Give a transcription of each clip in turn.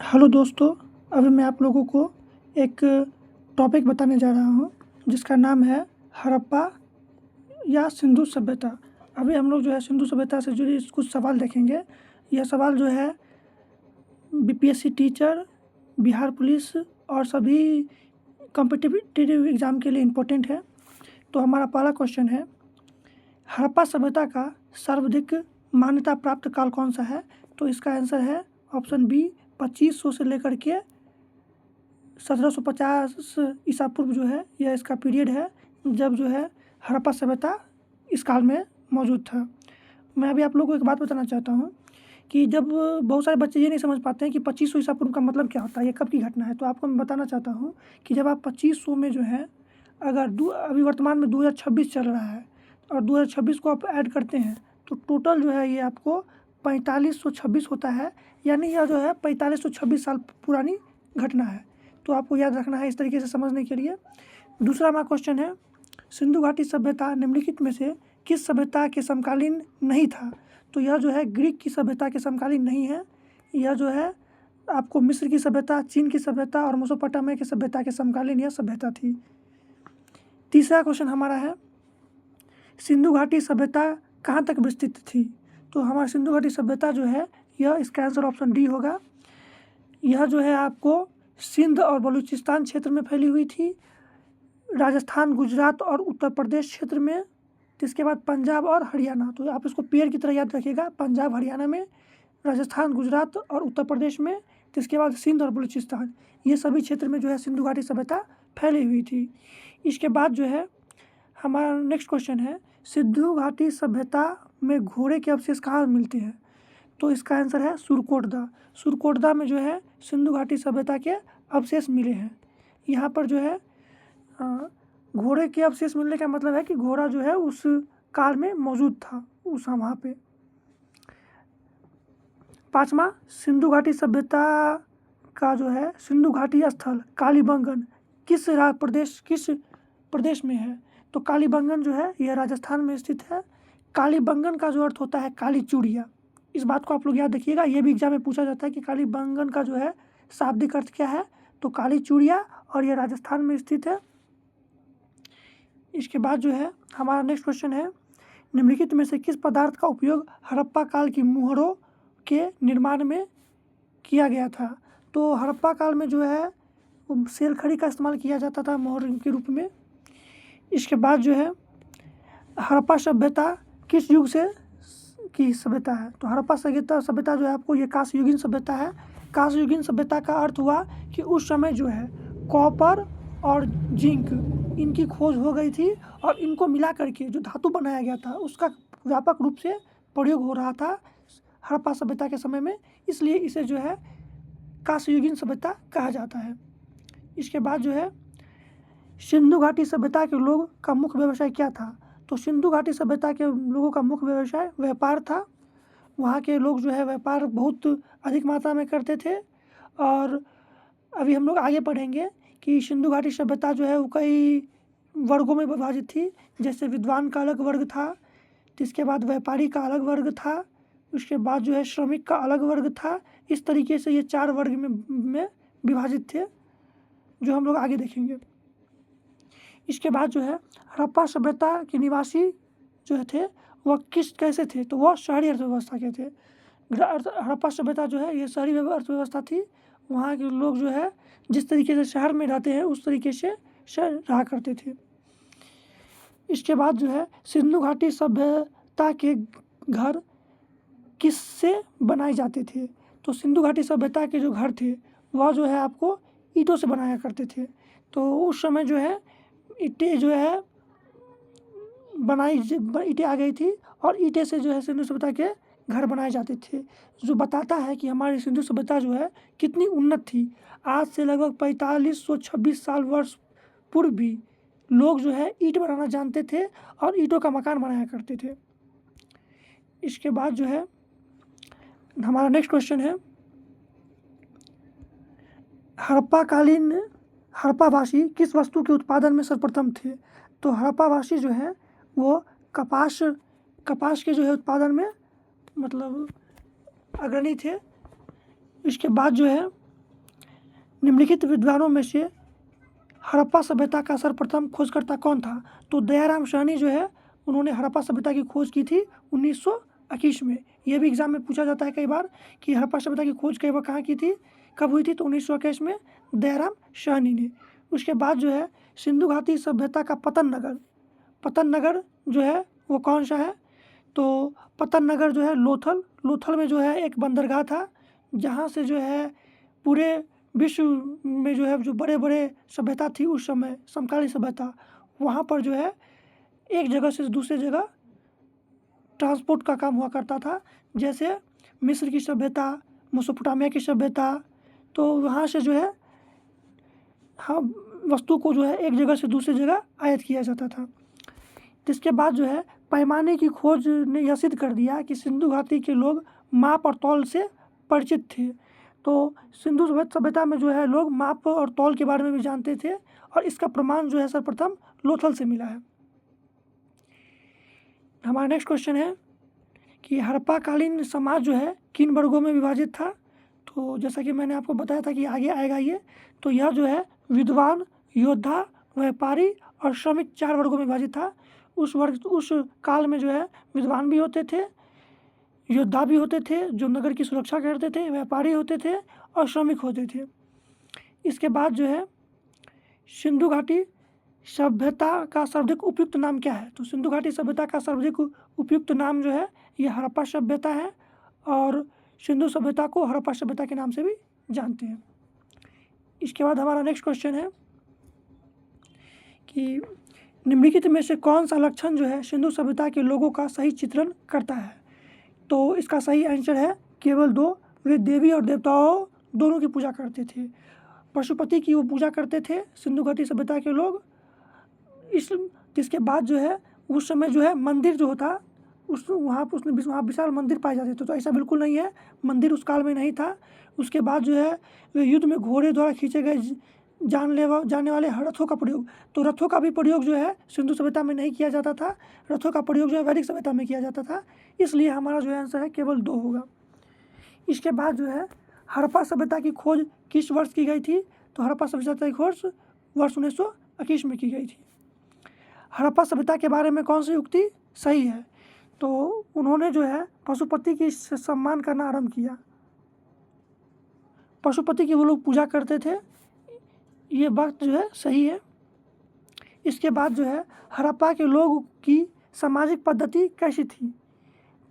Hello दोस्तों, अभी मैं आप लोगों को एक टॉपिक बताने जा रहा हूँ जिसका नाम है हड़प्पा या सिंधु सभ्यता। अभी हम लोग जो है सिंधु सभ्यता से जुड़ी कुछ सवाल देखेंगे। यह सवाल जो है बीपीएससी टीचर, बिहार पुलिस और सभी कॉम्पिटिटिव एग्ज़ाम के लिए इम्पोर्टेंट है। तो हमारा पहला क्वेश्चन है, हड़प्पा सभ्यता का सर्वाधिक मान्यता प्राप्त काल कौन सा है? तो इसका आंसर है ऑप्शन बी, 2500 से लेकर के 1750 ईसा पूर्व जो है यह इसका पीरियड है जब जो है हड़प्पा सभ्यता इस काल में मौजूद था। मैं अभी आप लोगों को एक बात बताना चाहता हूँ कि जब बहुत सारे बच्चे ये नहीं समझ पाते हैं कि 2500 ईसा पूर्व का मतलब क्या होता है, ये कब की घटना है। तो आपको मैं बताना चाहता हूँ कि जब आप 2500 में जो है अगर अभी वर्तमान में 2026 चल रहा है और 2026 को आप ऐड करते हैं तो टोटल जो है ये आपको 4526 होता है, यानी यह जो है 4526 साल पुरानी घटना है। तो आपको याद रखना है इस तरीके से समझने के लिए। दूसरा हमारा क्वेश्चन है, सिंधु घाटी सभ्यता निम्नलिखित में से किस सभ्यता के समकालीन नहीं था? तो यह जो है ग्रीक की सभ्यता के समकालीन नहीं है। यह जो है आपको मिस्र की सभ्यता, चीन की सभ्यता और मेसोपोटामिया की सभ्यता के समकालीन यह सभ्यता थी। तीसरा क्वेश्चन हमारा है, सिंधु घाटी सभ्यता कहाँ तक विस्तृत थी? तो हमारा सिंधु घाटी सभ्यता जो है यह इसका आंसर ऑप्शन डी होगा। यह जो है आपको सिंध और बलूचिस्तान क्षेत्र में फैली हुई थी, राजस्थान, गुजरात और उत्तर प्रदेश क्षेत्र में, इसके बाद पंजाब और हरियाणा। तो आप इसको पेड़ की तरह याद रखिएगा, पंजाब हरियाणा में, राजस्थान, गुजरात और उत्तर प्रदेश में, इसके बाद सिंध और बलूचिस्तान, ये सभी क्षेत्र में जो है सिंधु घाटी सभ्यता फैली हुई थी। इसके बाद जो है हमारा नेक्स्ट क्वेश्चन है, सिंधु घाटी सभ्यता में घोड़े के अवशेष कहाँ मिलते हैं? तो इसका आंसर है सुरकोटदा। सुरकोटदा में जो है सिंधु घाटी सभ्यता के अवशेष मिले हैं। यहाँ पर जो है घोड़े के अवशेष मिलने का मतलब है कि घोड़ा जो है उस काल में मौजूद था उस वहाँ पे। पाँचवा, सिंधु घाटी सभ्यता का जो है सिंधु घाटी स्थल कालीबंगन किस प्रदेश में है? तो कालीबंगन जो है यह राजस्थान में स्थित है। कालीबंगन का जो अर्थ होता है काली चूड़िया। इस बात को आप लोग याद रखिएगा, ये भी एग्जाम में पूछा जाता है कि कालीबंगन का जो है शाब्दिक अर्थ क्या है? तो काली चूड़िया, और यह राजस्थान में स्थित है। इसके बाद जो है हमारा नेक्स्ट क्वेश्चन है, निम्नलिखित में से किस पदार्थ का उपयोग हड़प्पा काल की मुहरों के निर्माण में किया गया था? तो हड़प्पा काल में जो है सेलखड़ी का इस्तेमाल किया जाता था मोहर के रूप में। इसके बाद जो है हड़प्पा सभ्यता किस युग से की सभ्यता है? तो हड़प्पा सभ्यता जो है आपको ये कांस्ययुगीन सभ्यता है। कांस्ययुगीन सभ्यता का अर्थ हुआ कि उस समय जो है कॉपर और जिंक इनकी खोज हो गई थी और इनको मिला करके जो धातु बनाया गया था उसका व्यापक रूप से प्रयोग हो रहा था हड़प्पा सभ्यता के समय में, इसलिए इसे जो है कांस्ययुगीन सभ्यता कहा जाता है। इसके बाद जो है सिंधु घाटी सभ्यता के लोगों का मुख्य व्यवसाय क्या था? तो सिंधु घाटी सभ्यता के लोगों का मुख्य व्यवसाय व्यापार था। वहाँ के लोग जो है व्यापार बहुत अधिक मात्रा में करते थे। और अभी हम लोग आगे पढ़ेंगे कि सिंधु घाटी सभ्यता जो है वो कई वर्गों में विभाजित थी। जैसे विद्वान का अलग वर्ग था, इसके बाद व्यापारी का अलग वर्ग था, उसके बाद जो है श्रमिक का अलग वर्ग था। इस तरीके से ये 4 वर्ग में विभाजित थे जो हम लोग आगे देखेंगे। इसके बाद जो है हड़प्पा सभ्यता के निवासी जो थे वह कैसे थे? तो वह शहरी अर्थव्यवस्था के थे। हड़प्पा सभ्यता जो है ये शहरी अर्थव्यवस्था थी। वहाँ के लोग जो है जिस तरीके से शहर में रहते हैं उस तरीके से रहा करते थे। इसके बाद जो है सिंधु घाटी सभ्यता के घर किससे बनाए जाते थे? तो सिंधु घाटी सभ्यता के जो घर थे वह जो है आपको ईंटों से बनाया करते थे। तो उस समय जो है ईंटें जो है ईंटें आ गई थी और ईंटें से जो है सिंधु सभ्यता के घर बनाए जाते थे, जो बताता है कि हमारी सिंधु सभ्यता जो है कितनी उन्नत थी। आज से लगभग 4526 साल वर्ष पूर्व भी लोग जो है ईंट बनाना जानते थे और ईंटों का मकान बनाया करते थे। इसके बाद जो है हमारा नेक्स्ट क्वेश्चन है, हड़प्पावासी किस वस्तु के उत्पादन में सर्वप्रथम थे? तो हड़प्पावासी जो है वो कपास के जो है उत्पादन में मतलब अग्रणी थे। इसके बाद जो है निम्नलिखित विद्वानों में से हड़प्पा सभ्यता का सर्वप्रथम खोजकर्ता कौन था? तो दयाराम साहनी जो है उन्होंने हड़प्पा सभ्यता की खोज की थी 1921 में। यह भी एग्जाम में पूछा जाता है कई बार कि हड़प्पा सभ्यता की खोज कई बार कहाँ की थी, कब हुई थी? तो 1921 में दयाराम साहनी ने। उसके बाद जो है सिंधु घाटी सभ्यता का पतन नगर जो है वो कौन सा है? तो पतन नगर जो है लोथल में जो है एक बंदरगाह था, जहाँ से जो है पूरे विश्व में जो है जो बड़े बड़े सभ्यता थी उस समय, समकालीन सभ्यता, वहाँ पर जो है एक जगह से दूसरे जगह ट्रांसपोर्ट का काम हुआ करता था। जैसे मिस्र की सभ्यता, मेसोपोटामिया की सभ्यता, तो वहाँ से जो है वस्तु को जो है एक जगह से दूसरी जगह आयात किया जाता था। इसके बाद जो है पैमाने की खोज ने यह सिद्ध कर दिया कि सिंधु घाटी के लोग माप और तौल से परिचित थे। तो सिंधु सभ्यता में जो है लोग माप और तौल के बारे में भी जानते थे, और इसका प्रमाण जो है सर्वप्रथम लोथल से मिला है। हमारा नेक्स्ट क्वेश्चन है कि हड़प्पा कालीन समाज जो है किन वर्गों में विभाजित था? तो जैसा कि मैंने आपको बताया था कि आगे आएगा ये, तो यह जो है विद्वान, योद्धा, व्यापारी और श्रमिक 4 वर्गों में विभाजित था। उस काल में जो है विद्वान भी होते थे, योद्धा भी होते थे जो नगर की सुरक्षा करते थे, व्यापारी होते थे और श्रमिक होते थे। इसके बाद जो है सिंधु घाटी सभ्यता का सर्वाधिक उपयुक्त नाम क्या है? तो सिंधु घाटी सभ्यता का सर्वाधिक उपयुक्त नाम जो है ये हड़प्पा सभ्यता है, और सिंधु सभ्यता को हड़प्पा सभ्यता के नाम से भी जानते हैं। इसके बाद हमारा नेक्स्ट क्वेश्चन है कि निम्नलिखित में से कौन सा लक्षण जो है सिंधु सभ्यता के लोगों का सही चित्रण करता है? तो इसका सही आंसर है केवल 2। वे देवी और देवताओं दोनों की पूजा करते थे। पशुपति की वो पूजा करते थे सिंधु घाटी सभ्यता के लोग। इसके बाद जो है उस समय जो है मंदिर जो होता वहाँ विशाल मंदिर पाए जाते थे। तो ऐसा बिल्कुल नहीं है, मंदिर उस काल में नहीं था। उसके बाद जो है वे युद्ध में घोड़े द्वारा खींचे गए जाने वाले रथों का प्रयोग, तो रथों का भी प्रयोग जो है सिंधु सभ्यता में नहीं किया जाता था। रथों का प्रयोग जो है वैदिक सभ्यता में किया जाता था। इसलिए हमारा जो आंसर है केवल 2 होगा। इसके बाद जो है हड़प्पा सभ्यता की खोज किस वर्ष की गई थी? तो हड़प्पा सभ्यता की खोज वर्ष 1921 में की गई थी। हड़प्पा सभ्यता के बारे में कौन सी उक्ति सही है? तो उन्होंने जो है पशुपति की सम्मान करना आरंभ किया। पशुपति की वो लोग पूजा करते थे, ये वक्त जो है सही है। इसके बाद जो है हड़प्पा के लोगों की सामाजिक पद्धति कैसी थी?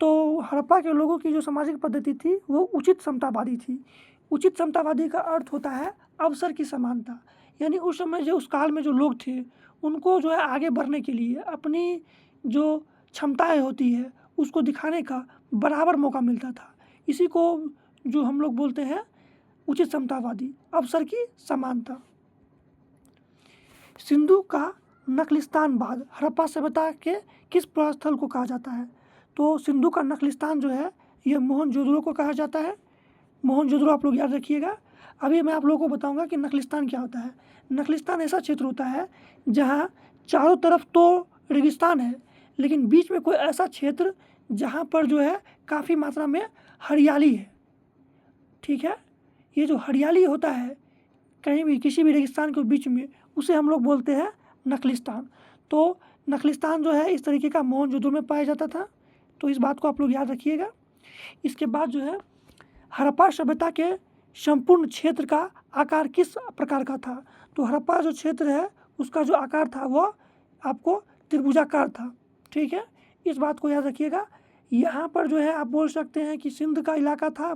तो हड़प्पा के लोगों की जो सामाजिक पद्धति थी वो उचित समतावादी थी। उचित समतावादी का अर्थ होता है अवसर की समानता, यानी उस समय जो उस काल में जो लोग थे उनको जो है आगे बढ़ने के लिए अपनी जो क्षमताएं होती है उसको दिखाने का बराबर मौका मिलता था। इसी को जो हम लोग बोलते हैं उचित समतावादी, अवसर की समानता। सिंधु का नखलिस्तान बाग हड़प्पा सभ्यता के किस पुरास्थल को कहा जाता है? तो सिंधु का नखलिस्तान जो है ये मोहनजोदड़ो को कहा जाता है। मोहनजोदड़ो आप लोग याद रखिएगा। अभी मैं आप लोगों को बताऊंगा कि नखलिस्तान क्या होता है। नखलिस्तान ऐसा क्षेत्र होता है जहाँ चारों तरफ तो रेगिस्तान है, लेकिन बीच में कोई ऐसा क्षेत्र जहाँ पर जो है काफ़ी मात्रा में हरियाली है। ठीक है, ये जो हरियाली होता है कहीं भी किसी भी रेगिस्तान के बीच में, उसे हम लोग बोलते हैं नखलिस्तान। तो नखलिस्तान जो है इस तरीके का मोहनजोदड़ो में पाया जाता था, तो इस बात को आप लोग याद रखिएगा। इसके बाद जो है हड़प्पा सभ्यता के संपूर्ण क्षेत्र का आकार किस प्रकार का था? तो हड़प्पा जो क्षेत्र है उसका जो आकार था वो आपको त्रिभुजाकार था। ठीक है, इस बात को याद रखिएगा। यहाँ पर जो है आप बोल सकते हैं कि सिंध का इलाका था।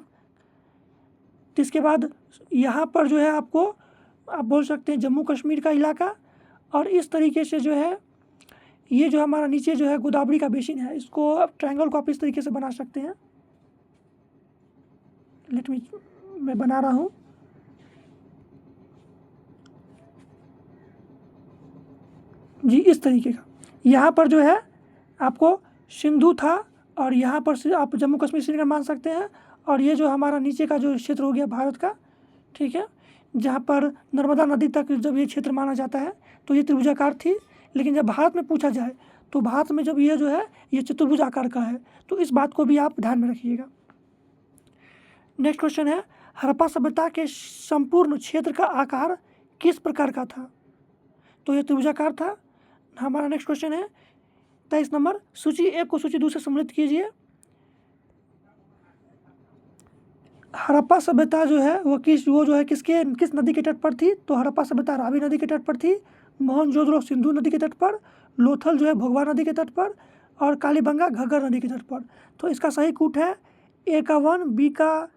इसके बाद यहाँ पर जो है आपको आप बोल सकते हैं जम्मू कश्मीर का इलाका, और इस तरीके से जो है ये जो हमारा नीचे जो है गोदावरी का बेसिन है, इसको ट्रायंगल को आप इस तरीके से बना सकते हैं। मैं बना रहा हूँ। जी, इस तरीके का यहाँ पर जो है आपको सिंधु था, और यहाँ पर से आप जम्मू कश्मीर श्रीनगर मान सकते हैं, और ये जो हमारा नीचे का जो क्षेत्र हो गया भारत का, ठीक है, जहाँ पर नर्मदा नदी तक जब ये क्षेत्र माना जाता है तो ये त्रिभुजाकार थी। लेकिन जब भारत में पूछा जाए तो भारत में जब ये जो है ये चतुर्भुज आकार का है, तो इस बात को भी आप ध्यान में रखिएगा। नेक्स्ट क्वेश्चन है हड़प्पा सभ्यता के संपूर्ण क्षेत्र का आकार किस प्रकार का था? तो ये त्रिभुजाकार था। हमारा नेक्स्ट क्वेश्चन है 23 नंबर, सूची 1 को सूची 2 से सम्मिलित कीजिए। हड़प्पा सभ्यता जो है वो किस नदी के तट पर थी? तो हड़प्पा सभ्यता रावी नदी के तट पर थी, मोहनजोदड़ो सिंधु नदी के तट पर, लोथल जो है भोगवा नदी के तट पर, और कालीबंगा घग्गर नदी के तट पर। तो इसका सही कूट है ए का 1, बी का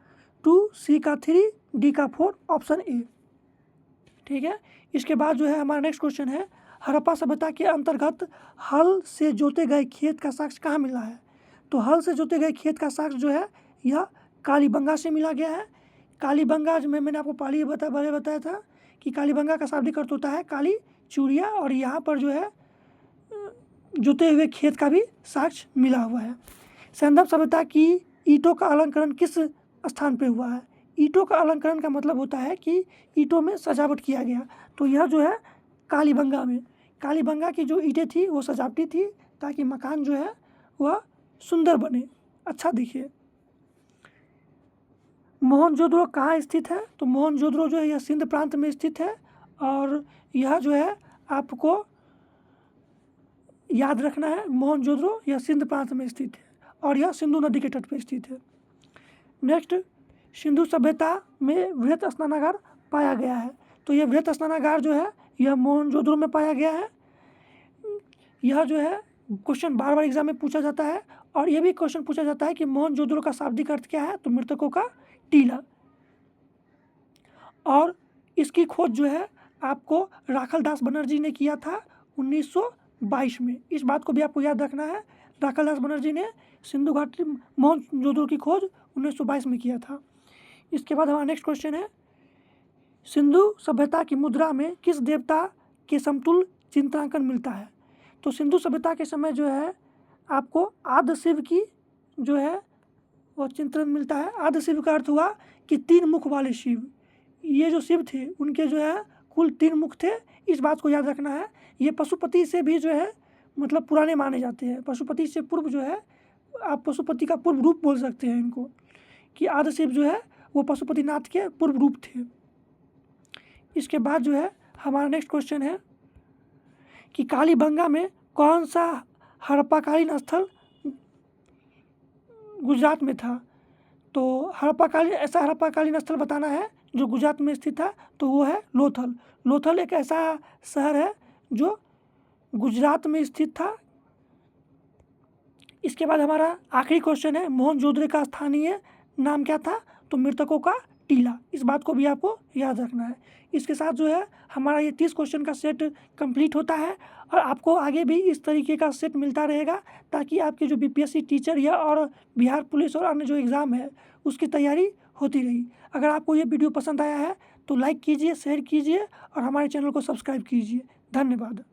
2, सी का 3, डी का 4, ऑप्शन ए। ठीक है। इसके बाद जो है हमारा नेक्स्ट क्वेश्चन है, हड़प्पा सभ्यता के अंतर्गत हल से जोते गए खेत का साक्ष्य कहाँ मिला है? तो हल से जोते गए खेत का साक्ष्य जो है यह कालीबंगा से मिला गया है। कालीबंगा जो मैंने आपको पहले बताया था कि कालीबंगा का शाब्दिक अर्थ होता है काली चूड़िया, और यहाँ पर जो है जोते हुए खेत का भी साक्ष्य मिला हुआ है। सैंधव सभ्यता की ईंटों का अलंकरण किस स्थान पे हुआ है? ईंटों का अलंकरण का मतलब होता है कि ईंटों में सजावट किया गया। तो यह जो है कालीबंगा में, कालीबंगा की जो ईंटें थी वो सजावटी थी ताकि मकान जो है वह सुंदर बने, अच्छा दिखे। मोहनजोदड़ो कहाँ स्थित है? तो मोहनजोदड़ो जो है यह सिंध प्रांत में स्थित है, और यह जो है आपको याद रखना है, मोहनजोदड़ो यह सिंध प्रांत में स्थित है और यह सिंधु नदी के तट पर स्थित है। नेक्स्ट, सिंधु सभ्यता में वृहत स्नानागार पाया गया है। तो यह वृहत स्नानागार जो है यह मोहनजोदड़ो में पाया गया है। यह जो है क्वेश्चन बार बार एग्जाम में पूछा जाता है, और यह भी क्वेश्चन पूछा जाता है कि मोहनजोदड़ो का शाब्दिक अर्थ क्या है? तो मृतकों का टीला। और इसकी खोज जो है आपको राखल दास बनर्जी ने किया था 1922 में। इस बात को भी आपको याद रखना है, राखल दास बनर्जी ने सिंधु घाटी मोहनजोदड़ो की खोज 1922 में किया था। इसके बाद हमारा नेक्स्ट क्वेश्चन है, सिंधु सभ्यता की मुद्रा में किस देवता के समतुल्य चित्रांकन मिलता है? तो सिंधु सभ्यता के समय जो है आपको आद्य शिव की जो है वह चित्रण मिलता है। आद्य शिव का अर्थ हुआ कि 3 मुख वाले शिव। ये जो शिव थे उनके जो है कुल 3 मुख थे। इस बात को याद रखना है। ये पशुपति से भी जो है मतलब पुराने माने जाते हैं। पशुपति से पूर्व जो है, आप पशुपति का पूर्व रूप बोल सकते हैं इनको, कि आद्य शिव जो है वो पशुपतिनाथ के पूर्व रूप थे। इसके बाद जो है हमारा नेक्स्ट क्वेश्चन है कि कालीबंगा में कौन सा हड़प्पाकालीन स्थल गुजरात में था? तो ऐसा हड़प्पाकालीन स्थल बताना है जो गुजरात में स्थित था, तो वो है लोथल। लोथल एक ऐसा शहर है जो गुजरात में स्थित था। इसके बाद हमारा आखिरी क्वेश्चन है, मोहनजोदड़ो का स्थानीय नाम क्या था? तो मृतकों का टीला। इस बात को भी आपको याद रखना है। इसके साथ जो है हमारा ये 30 क्वेश्चन का सेट कंप्लीट होता है, और आपको आगे भी इस तरीके का सेट मिलता रहेगा ताकि आपके जो बीपीएससी टीचर या और बिहार पुलिस और अन्य जो एग्ज़ाम है उसकी तैयारी होती रही। अगर आपको ये वीडियो पसंद आया है तो लाइक कीजिए, शेयर कीजिए और हमारे चैनल को सब्सक्राइब कीजिए। धन्यवाद।